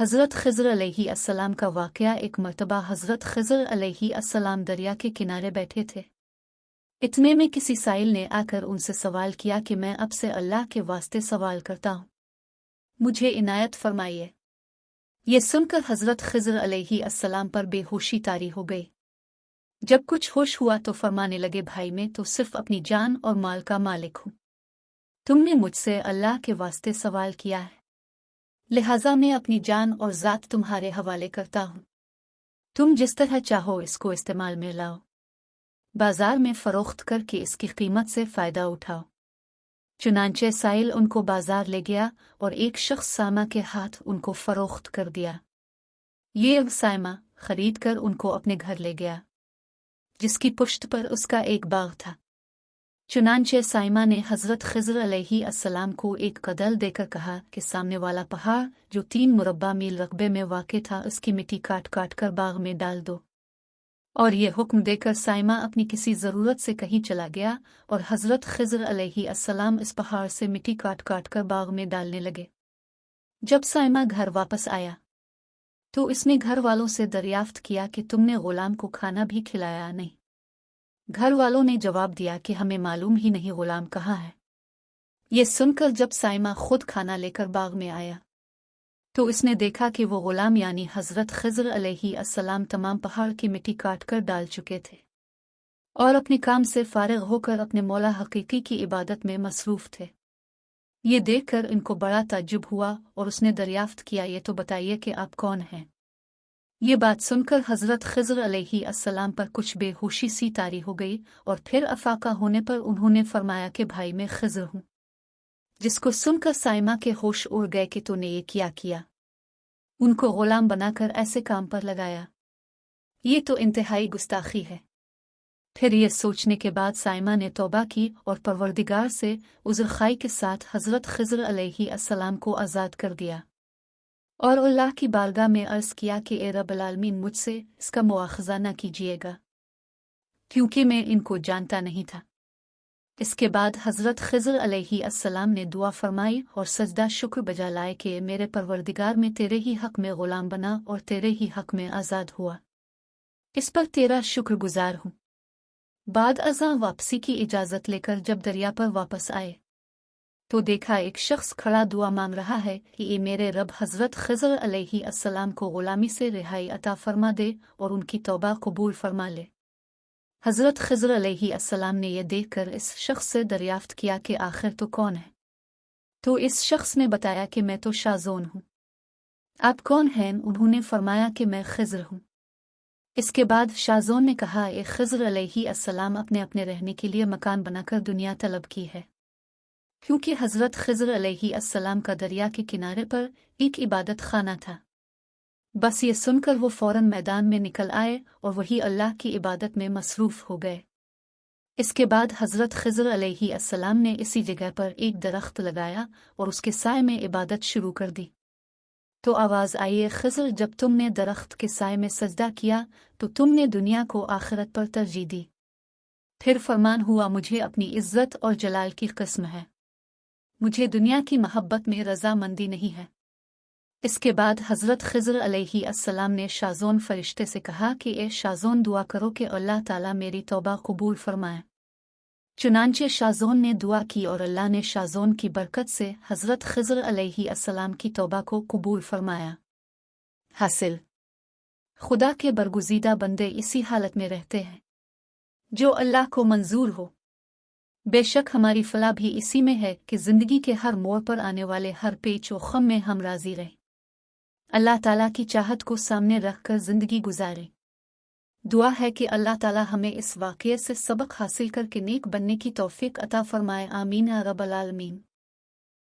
हज़रत ख़िज़र अलैहिस्सलाम का वाक़या। एक मर्तबा हज़रत ख़िज़र अलैहिस्सलाम दरिया के किनारे बैठे थे। इतने में किसी साइल ने आकर उनसे सवाल किया कि मैं अब से अल्लाह के वास्ते सवाल करता हूँ, मुझे इनायत फरमाइए। ये सुनकर हज़रत ख़िज़र अलैहिस्सलाम पर बेहोशी तारी हो गई। जब कुछ होश हुआ तो फरमाने लगे, भाई मैं तो सिर्फ अपनी जान और माल का मालिक हूँ। तुमने मुझसे अल्लाह के वास्ते सवाल किया है, लिहाजा मैं अपनी जान और ज़ात तुम्हारे हवाले करता हूँ। तुम जिस तरह चाहो इसको इस्तेमाल में लाओ, बाजार में फ़रोख्त करके इसकी कीमत से फ़ायदा उठाओ। चुनांचे साइल उनको बाजार ले गया और एक शख्स सामा के हाथ उनको फ़रोख्त कर दिया। ये सामा खरीद कर उनको अपने घर ले गया, जिसकी पुश्त पर उसका एक बाग था। चुनांचे साइमा ने हज़रत ख़िज़र अलैहिस्सलाम को एक कदल देकर कहा कि सामने वाला पहाड़ जो 3 मुरब्बा मील रकबे में वाक़ था, उसकी मिट्टी काट काट कर बाग में डाल दो। और ये हुक्म देकर साइमा अपनी किसी ज़रूरत से कहीं चला गया और हज़रत ख़िज़र अलैहिस्सलाम इस पहाड़ से मिट्टी काट काट कर बाग में डालने लगे। जब साइमा घर वापस आया तो इसने घर वालों से दरियाफ्त किया कि तुमने ग़ुलाम को खाना भी खिलाया नहीं। घर वालों ने जवाब दिया कि हमें मालूम ही नहीं ग़ुलाम कहाँ है। ये सुनकर जब साइमा खुद खाना लेकर बाग में आया तो इसने देखा कि वो ग़ुलाम यानी हज़रत ख़िज़र अलैहिस्सलाम तमाम पहाड़ की मिट्टी काट कर डाल चुके थे और अपने काम से फारिग होकर अपने मौला हकीकी की इबादत में मसरूफ़ थे। ये देखकर इनको बड़ा ताज्जुब हुआ और उसने दरियाफ्त किया, ये तो बताइए कि आप कौन हैं। ये बात सुनकर हज़रत ख़िज़र अलैहिस्सलाम पर कुछ बेहोशी सी तारी हो गई और फिर अफाका होने पर उन्होंने फरमाया कि भाई मैं ख़िज़र हूँ। जिसको सुनकर साइमा के होश उड़ गए कि तूने ये क्या किया, उनको ग़ुलाम बनाकर ऐसे काम पर लगाया, ये तो इंतहाई गुस्ताखी है। फिर ये सोचने के बाद साइमा ने तौबा की और परवरदिगार से उज़्र ख़ाई के साथ हज़रत ख़िज़र अलैहिस्सलाम को आज़ाद कर दिया और अल्लाह की बारगाह में अर्ज़ किया कि ए रब्बुल आलमीन, मुझसे इसका मुआख़ज़ा न कीजिएगा, क्योंकि मैं इनको जानता नहीं था। इसके बाद हज़रत ख़िज़र अलैहिस्सलाम ने दुआ फरमाई और सजदा शुक्र बजा लाए कि मेरे परवरदिगार, में तेरे ही हक़ में ग़ुलाम बना और तेरे ही हक़ में आज़ाद हुआ, इस पर तेरा शुक्रगुज़ार हूँ। बाद अज़ां वापसी की इजाज़त लेकर जब दरिया पर वापस आए तो देखा एक शख्स खड़ा दुआ मांग रहा है कि ये मेरे रब हज़रत ख़िज़र अलैहिस्सलाम को ग़ुलामी से रिहाई अता फरमा दे और उनकी तौबा कबूल फरमा ले। हज़रत ख़िज़र अलैहिस्सलाम ने यह देखकर इस शख्स से दरियाफ्त किया कि आखिर तो कौन है। तो इस शख्स ने बताया कि मैं तो शाज़ोन हूँ। आप कौन हैं? उन्होंने फरमाया कि मैं ख़िज़र हूँ। इसके बाद शाज़ोन ने कहा, ए ख़िज़र अलैहिस्सलाम, अपने अपने रहने के लिए मकान बनाकर दुनिया तलब की है, क्योंकि हज़रत ख़िज़र अलैहिस्सलाम का दरिया के किनारे पर एक इबादत खाना था। बस ये सुनकर वो फ़ौरन मैदान में निकल आए और वही अल्लाह की इबादत में मसरूफ़ हो गए। इसके बाद हज़रत ख़िज़र अलैहिस्सलाम ने इसी जगह पर एक दरख्त लगाया और उसके साए में इबादत शुरू कर दी। तो आवाज़ आई, ए ख़िज़र, जब तुमने दरख्त के साए में सजदा किया तो तुमने दुनिया को आखिरत पर तरजीह दी। फिर फरमान हुआ, मुझे अपनी इज़्ज़त और जलाल की कसम है, मुझे दुनिया की महब्बत में रज़ामंदी नहीं है। इसके बाद हज़रत ख़िज़र अलैहिस्सलाम ने शाज़ोन फ़रिश्ते से कहा कि ए शाज़ोन, दुआ करो कि अल्लाह ताला मेरी तौबा कबूल फरमाए। चुनांचे शाज़ोन ने दुआ की और अल्लाह ने शाज़ोन की बरकत से हज़रत ख़िज़र अलैहिस्सलाम की तौबा को कबूल फरमाया। हासिल, खुदा के बरगुज़ीदा बंदे इसी हालत में रहते हैं जो अल्लाह को मंजूर हो। बेशक हमारी फलाह भी इसी में है कि ज़िंदगी के हर मोड़ पर आने वाले हर पेच व ख़म में हम राज़ी रहें, अल्लाह ताला की चाहत को सामने रखकर ज़िंदगी गुजारें। दुआ है कि अल्लाह ताला हमें इस वाक़ये से सबक हासिल करके नेक बनने की तौफ़ीक़ अता फ़रमाए। आमीन या रब्बल आलमीन।